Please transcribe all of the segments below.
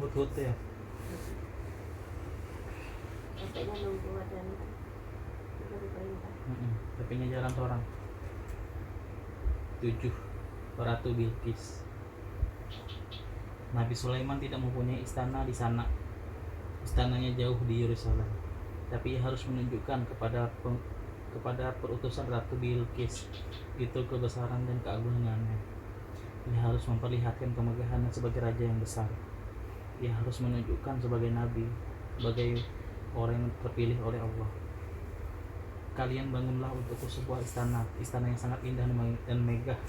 hut-hut ya. Capeknya nunggu ada dari perintah. Tapi jalan orang 7. Ratu Bilqis. Nabi Sulaiman tidak mempunyai istana di sana. Istananya jauh di Yerusalem. Tapi ia harus menunjukkan kepada perutusan Ratu Bilqis itu kebesaran dan keagungannya. Ia harus memperlihatkan kemegahannya sebagai raja yang besar. Ia harus menunjukkan sebagai nabi, sebagai orang yang terpilih oleh Allah. Kalian bangunlah untukku sebuah istana yang sangat indah dan megah,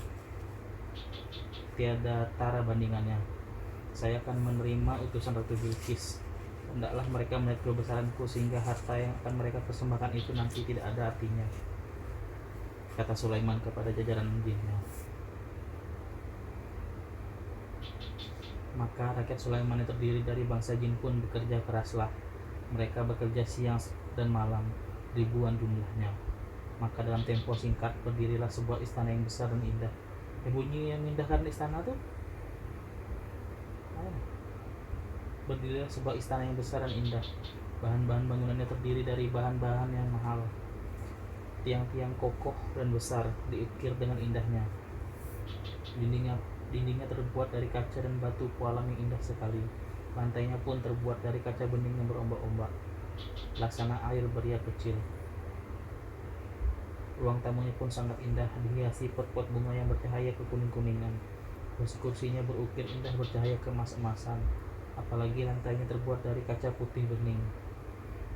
tiada tara bandingannya. Saya akan menerima utusan Ratu Bilqis. Hendaklah mereka melihat kebesaranku sehingga harta yang akan mereka persembahkan itu nanti tidak ada artinya, kata Sulaiman kepada jajaran jinnya. Maka rakyat Sulaiman yang terdiri dari bangsa jin pun bekerja keraslah. Mereka bekerja siang dan malam, ribuan jumlahnya. Maka dalam tempo singkat berdirilah sebuah istana yang besar dan indah. Bunyi yang memindahkan istana tuh. Berdirilah sebuah istana yang besar dan indah. Bahan-bahan bangunannya terdiri dari bahan-bahan yang mahal. Tiang-tiang kokoh dan besar diukir dengan indahnya. Dindingnya terbuat dari kaca dan batu pualam yang indah sekali. Lantainya pun terbuat dari kaca bening yang berombak-ombak, laksana air beria kecil. Ruang tamunya pun sangat indah, dihiasi pot-pot bunga yang bercahaya kekuning-kuningan. Kursi-kursinya berukir indah bercahaya keemas-emasan. Apalagi lantainya terbuat dari kaca putih bening,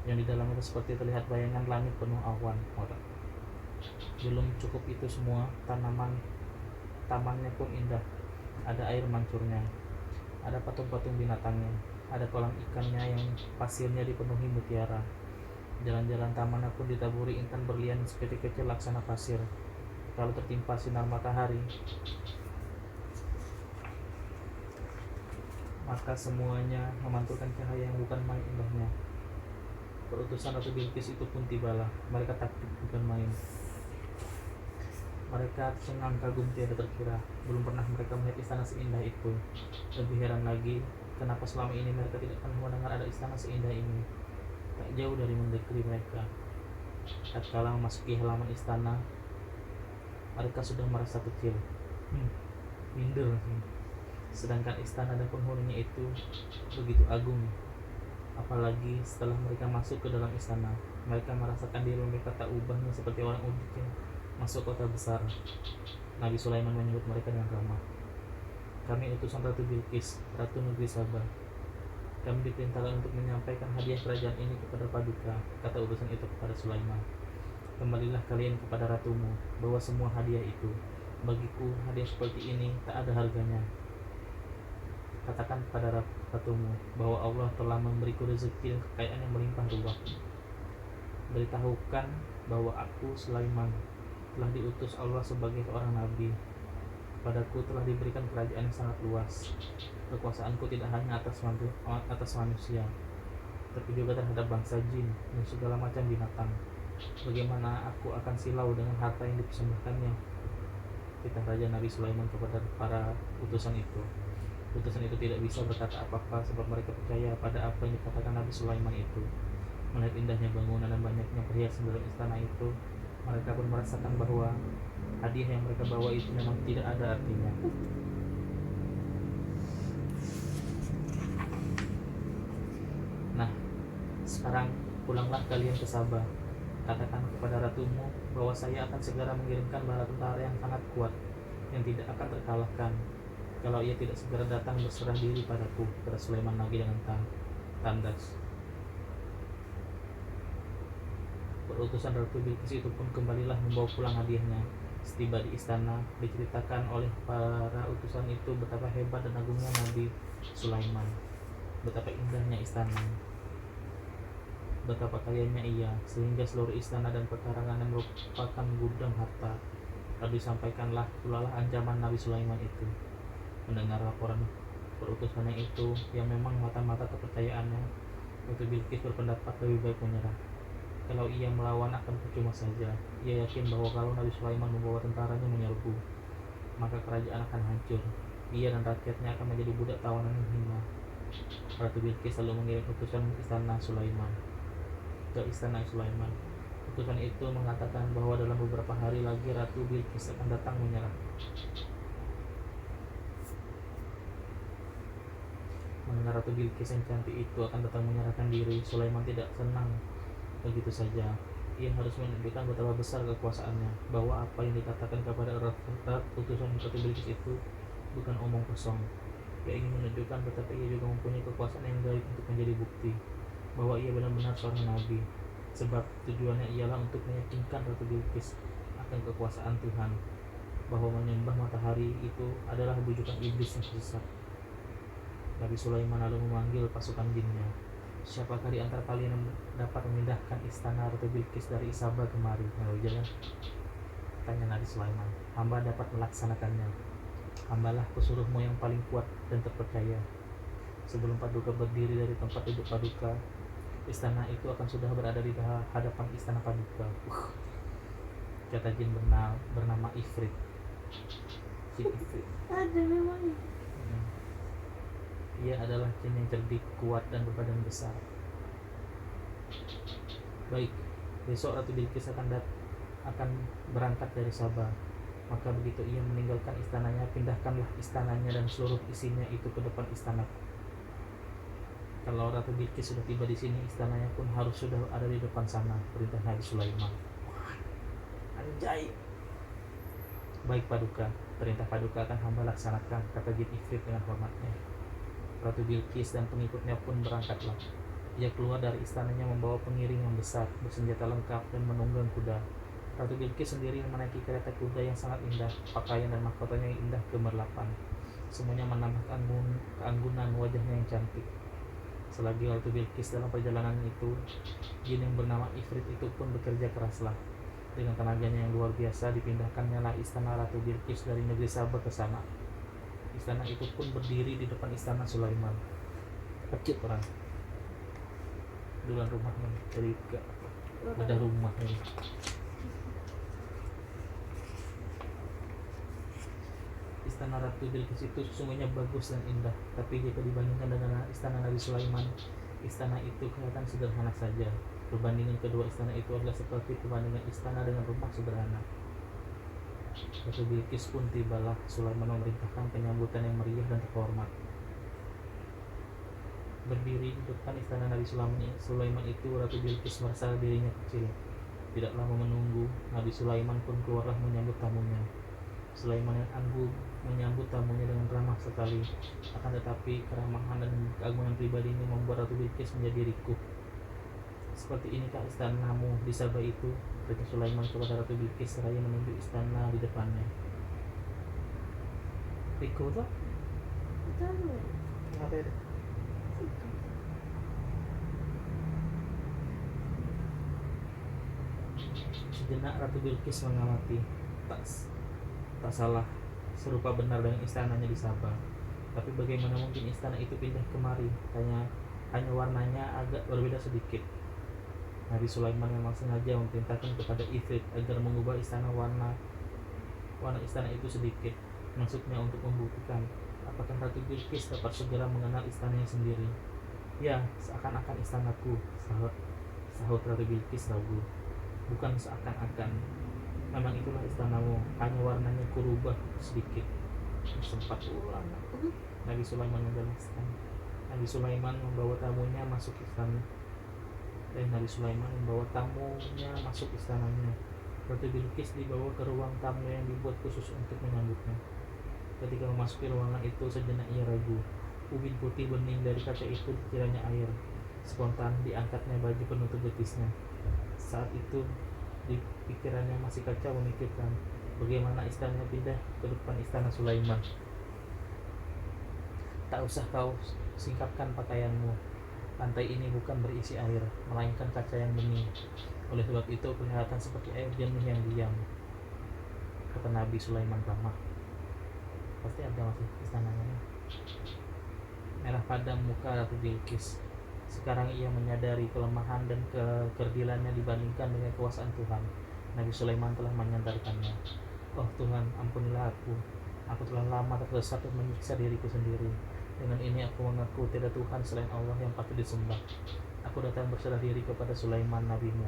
yang di dalamnya seperti terlihat bayangan langit penuh awan. Belum cukup itu semua, tamannya pun indah. Ada air mancurnya, ada patung-patung binatangnya, ada kolam ikannya yang pasirnya dipenuhi mutiara. Jalan-jalan tamannya pun ditaburi intan berlian seperti kecil laksana pasir. Kalau tertimpa sinar matahari, maka semuanya memantulkan cahaya yang bukan main indahnya. Perutusan Ratu Bilqis itu pun tibalah. Mereka takjub bukan main. Mereka cengang kagum tiada terkira. Belum pernah mereka melihat istana seindah itu. Lebih heran lagi, kenapa selama ini mereka tidak pernah mendengar ada istana seindah ini. Tak jauh dari negeri mereka, tatkala memasuki halaman istana, mereka sudah merasa kecil, minder. Sedangkan istana dan penghuninya itu begitu agung. Apalagi setelah mereka masuk ke dalam istana, mereka merasakan diri mereka tak ubahnya seperti orang udik yang masuk kota besar. Nabi Sulaiman menyebut mereka dengan ramah. Kami utusan Ratu Bilqis, Ratu Negeri Saba. Kami diperintahkan untuk menyampaikan hadiah kerajaan ini kepada Paduka, kata utusan itu kepada Sulaiman. Kembalilah kalian kepada ratumu, bawa semua hadiah itu. Bagiku hadiah seperti ini tak ada harganya. Katakan kepada ratumu bahwa Allah telah memberiku rezeki dan kekayaan yang melimpah ruah. Beritahukan bahwa aku Sulaiman telah diutus Allah sebagai seorang nabi. Padaku telah diberikan kerajaan yang sangat luas. Kekuasaanku tidak hanya atas manusia, tapi juga terhadap bangsa jin dan segala macam binatang. Bagaimana aku akan silau dengan harta yang dipersembahkannya, kita Raja Nabi Sulaiman kepada para utusan itu. Utusan itu tidak bisa berkata apa-apa sebab mereka percaya pada apa yang dikatakan Nabi Sulaiman itu. Melihat indahnya bangunan dan banyaknya perhiasan dalam istana itu, mereka pun merasakan bahwa hadiah yang mereka bawa itu memang tidak ada artinya. Nah, sekarang pulanglah kalian ke Sabah. Katakan kepada ratumu bahwa saya akan segera mengirimkan bala tentara yang sangat kuat, yang tidak akan terkalahkan kalau ia tidak segera datang berserah diri padaku, kata Sulaiman lagi dengan tandas. Perutusan Ratu Bilqis itu pun kembalilah membawa pulang hadiahnya. Setiba di istana, diceritakan oleh para utusan itu betapa hebat dan agungnya Nabi Sulaiman, betapa indahnya istana, betapa kayanya ia, sehingga seluruh istana dan pekarangannya merupakan gudang harta. Lalu disampaikanlah pula ancaman Nabi Sulaiman itu. Mendengar laporan perutusannya itu yang memang mata-mata kepercayaannya, Ratu Bilqis berpendapat lebih baik menyerah. Kalau ia melawan akan percuma saja. Ia yakin bahwa kalau Nabi Sulaiman membawa tentaranya menyerbu, maka kerajaan akan hancur. Ia dan rakyatnya akan menjadi budak tawanan yang hina. Ratu Bilqis lalu mengirim utusan ke istana Sulaiman. Utusan itu mengatakan bahwa dalam beberapa hari lagi Ratu Bilqis akan datang menyerah. Mendengar Ratu Bilqis yang cantik itu akan datang menyerahkan diri, Sulaiman tidak senang begitu saja. Ia harus menunjukkan betapa besar kekuasaannya, bahwa apa yang dikatakan kepada utusan Ratu Bilqis itu bukan omong kosong. Ia ingin menunjukkan betapa ia juga mempunyai kekuasaan yang gaib untuk menjadi bukti bahwa ia benar-benar seorang nabi. Sebab tujuannya ialah untuk meyakinkan Ratu Bilqis akan kekuasaan Tuhan, bahwa menyembah matahari itu adalah bujukan iblis yang sesat. Nabi Sulaiman lalu memanggil pasukan jinnya. Siapakah di antara kalian yang dapat memindahkan istana Ratu Bilqis dari Sabah kemari? Jangan tanya Nabi Sulaiman. Hamba dapat melaksanakannya. Hambalah pesuruhmu yang paling kuat dan terpercaya. Sebelum Paduka berdiri dari tempat duduk Paduka, istana itu akan sudah berada di hadapan istana Paduka. Kata jin bernama Ifrit. Jin Ifrit. Ada memang. Ia adalah jin yang cerdik, kuat, dan berbadan besar. Baik, besok Ratu Bilqis akan berangkat dari Sabah. Maka begitu ia meninggalkan istananya, pindahkanlah istananya dan seluruh isinya itu ke depan istana. Kalau Ratu Bilqis sudah tiba di sini, istananya pun harus sudah ada di depan sana, perintah Nabi Sulaiman. Anjay. Baik Paduka, perintah Paduka akan hamba laksanakan, kata jin Ifrit dengan hormatnya. Ratu Bilqis dan pengikutnya pun berangkatlah. Ia keluar dari istananya membawa pengiring yang besar, bersenjata lengkap dan menunggang kuda. Ratu Bilqis sendiri menaiki kereta kuda yang sangat indah, pakaian dan mahkotanya yang indah gemerlapan. Semuanya menambah keanggunan wajahnya yang cantik. Selagi Ratu Bilqis dalam perjalanan itu, jin yang bernama Ifrit itu pun bekerja keraslah. Dengan tenaganya yang luar biasa, dipindahkannya lah istana Ratu Bilqis dari negeri Sabah ke sana. Istana itu pun berdiri di depan istana Sulaiman. Kecil orang. Duluan rumahnya, jadi gak ada rumahnya. Istana Ratu Bilqis itu sesungguhnya bagus dan indah, tapi jika dibandingkan dengan istana Nabi Sulaiman, istana itu kelihatan sederhana saja. Perbandingan kedua istana itu adalah seperti perbandingan istana dengan rumah sederhana. Ratu Bilqis pun tibalah. Sulaiman memerintahkan penyambutan yang meriah dan terhormat. Berdiri di depan istana Nabi Sulaiman itu, Ratu Bilqis merasa dirinya kecil. Tidak lama menunggu, Nabi Sulaiman pun keluarlah menyambut tamunya. Sulaiman yang anggun menyambut tamunya dengan ramah sekali. Akan tetapi keramahan dan keagungan pribadi ini membuat Ratu Bilqis menjadi rikuh. Seperti inikah istanamu di Sabah itu? Perintah Sulaiman kepada Ratu Bilqis seraya menunjuk istana di depannya. Rikuh tuh? Tahu. Kenapa ya? Sejenak Ratu Bilqis mengamati. Tak salah, serupa benar dengan istananya di Sabah. Tapi bagaimana mungkin istana itu pindah kemari? Hanya warnanya agak berbeda sedikit. Nabi Sulaiman memang sengaja memerintahkan kepada Ifrit agar mengubah warna istana itu sedikit. Maksudnya untuk membuktikan apakah Ratu Bilqis dapat segera mengenal istananya sendiri. Ya, seakan-akan istanaku, sahut Ratu Bilqis ragu. Bukan seakan-akan, memang itulah istanamu, hanya warnanya kurubah sedikit. Sempat ulang. Nabi Sulaiman menjelaskan. Nabi Sulaiman membawa tamunya masuk istana. Dan Nabi Sulaiman membawa tamunya masuk istananya. Ratu Bilqis dibawa ke ruang tamu yang dibuat khusus untuk menyambutnya. Ketika memasuki ruangan itu, sejenak ia ragu. Ubin putih bening dari kaca itu dikiranya air. Spontan diangkatnya baju penutup betisnya. Saat itu di pikirannya masih kacau memikirkan bagaimana istananya pindah ke depan istana Sulaiman. Tak usah kau singkapkan pakaianmu. Lantai ini bukan berisi air, melainkan kaca yang bening. Oleh sebab itu kelihatan seperti air jernih yang diam, kata Nabi Sulaiman ramah. Pasti ada masih istananya. Merah padam muka Ratu Bilqis. Sekarang ia menyadari kelemahan dan kekerdilannya dibandingkan dengan kekuasaan Tuhan. Nabi Sulaiman telah menyandarkannya. Oh Tuhan, ampunilah aku. Aku telah lama tersesat dan menyiksa diriku sendiri. Dengan ini aku mengaku tidak Tuhan selain Allah yang patut disembah. Aku datang berserah diri kepada Sulaiman nabimu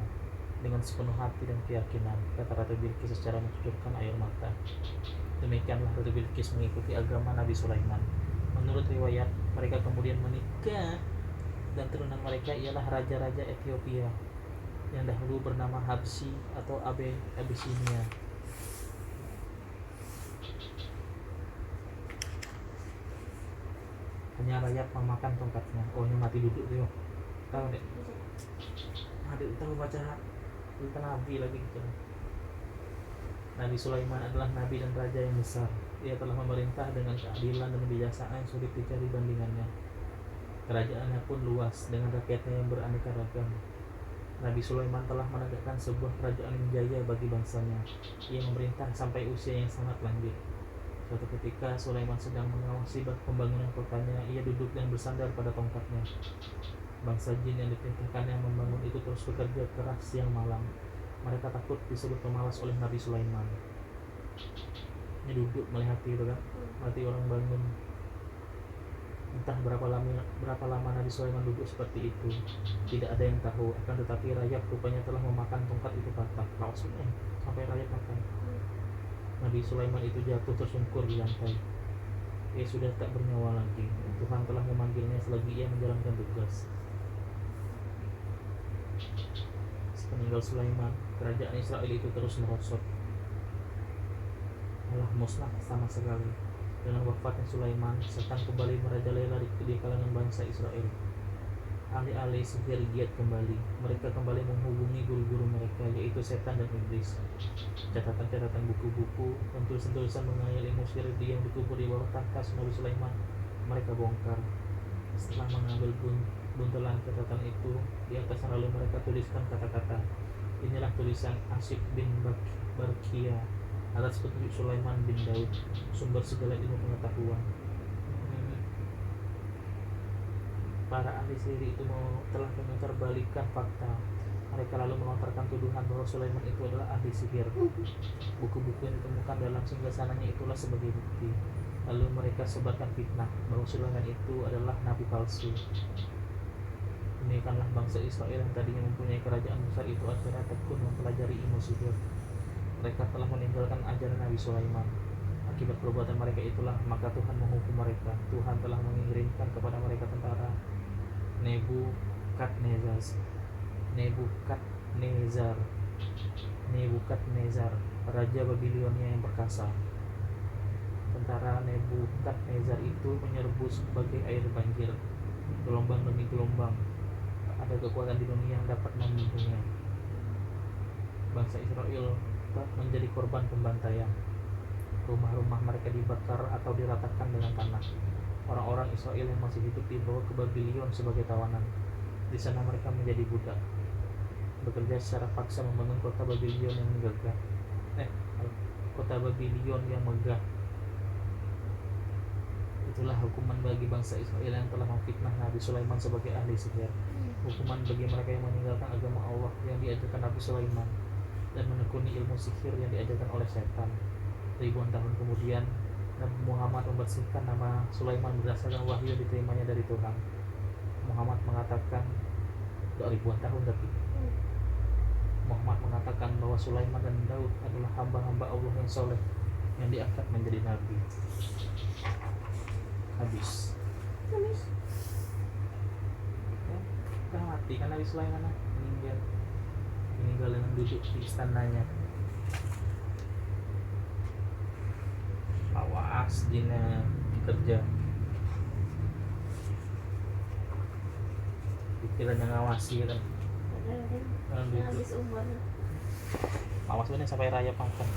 dengan sepenuh hati dan keyakinan, kata Ratu Bilqis secara mencucurkan air mata. Demikianlah Ratu Bilqis mengikuti agama Nabi Sulaiman. Menurut riwayat, mereka kemudian menikah dan turunan mereka ialah raja-raja Ethiopia yang dahulu bernama Habsyi atau Abyssinia. Hanya Rayap memakan tongkatnya. Oh, ini mati duduk tuh. Tahu deh. Adik tahu baca cerita Nabi lagi gitu. Nabi Sulaiman adalah nabi dan raja yang besar. Ia telah memerintah dengan keadilan dan kebijaksanaan yang sulit dicari bandingannya. Kerajaannya pun luas dengan rakyatnya yang beraneka ragam. Nabi Sulaiman telah menegakkan sebuah kerajaan yang jaya bagi bangsanya. Ia memerintah sampai usia yang sangat lanjut. Suatu ketika Sulaiman sedang mengawasi pembangunan kotanya. Ia duduk dan bersandar pada tongkatnya. Bangsa jin yang diperintahkannya membangun itu terus bekerja keras siang malam. Mereka takut disebut pemalas oleh Nabi Sulaiman. Ini duduk melihati itu kan, mati orang bangun. Entah berapa lama Nabi Sulaiman duduk seperti itu, tidak ada yang tahu. Akan tetapi Rayap rupanya telah memakan tongkat itu patah. Langsungnya sampai Rayap makan. Nabi Sulaiman itu jatuh tersungkur di lantai. Ia sudah tak bernyawa lagi. Tuhan telah memanggilnya selagi ia menjalankan tugas. Sepeninggal Sulaiman, kerajaan Israel itu terus merosot, malah musnah sama sekali. Dengan wafatnya Sulaiman, setan kembali merajalela di kalangan bangsa Israel. Alih-alih sihir giat kembali, mereka kembali menghubungi guru-guru mereka, yaitu setan dan iblis. Catatan-catatan buku-buku dan tulisan-tulisan mengenai ilmu sihir yang dikubur di bawah tangkas Nabi Sulaiman mereka bongkar. Setelah mengambil buntelan catatan itu, di atasnya lalu mereka tuliskan kata-kata. Inilah tulisan Asyik bin Barkia atas petunjuk Sulaiman bin Daud, sumber segala ilmu pengetahuan. Para ahli sihir itu telah memutarbalikkan fakta. Mereka lalu melontarkan tuduhan bahwa Sulaiman itu adalah ahli sihir. Buku-buku yang ditemukan dalam singgasananya itulah sebagai bukti. Lalu mereka sebarkan fitnah bahwa Sulaiman itu adalah nabi palsu. Demikianlah bangsa Israel yang tadinya mempunyai kerajaan besar itu akhirnya tekun mempelajari ilmu sihir. Mereka telah meninggalkan ajaran Nabi Sulaiman. Akibat perbuatan mereka itulah maka Tuhan menghukum mereka. Tuhan telah mengirimkan kepada mereka tentara Nebukadnezar, raja Babilonia yang perkasa. Tentara Nebukadnezar itu menyerbu sebagai air banjir, gelombang demi gelombang. Tak ada kekuatan di dunia yang dapat membendungnya. Bangsa Israel menjadi korban pembantaian. Rumah-rumah mereka dibakar atau diratakan dengan tanah. Orang-orang Israel yang masih hidup dibawa ke Babylon sebagai tawanan. Di sana mereka menjadi budak, bekerja secara paksa membangun kota Babylon yang megah. Kota Babylon yang megah. Itulah hukuman bagi bangsa Israel yang telah memfitnah Nabi Sulaiman sebagai ahli sihir. Hukuman bagi mereka yang meninggalkan agama Allah yang diajarkan Nabi Sulaiman dan menekuni ilmu sihir yang diajarkan oleh setan. Ribuan tahun kemudian, Nabi Muhammad membersihkan nama Sulaiman berdasarkan wahyu yang diterimanya dari Tuhan. Muhammad mengatakan, ribuan tahun tapi Muhammad mengatakan bahwa Sulaiman dan Daud adalah hamba-hamba Allah yang soleh yang diangkat menjadi nabi. Habis. Kan mati kan Nabi Sulaiman meninggal dengan duduk di istananya. Awas dina kerja. Pikirannya ngawasi kan. Habis umur. Awas bener sampai raya makan.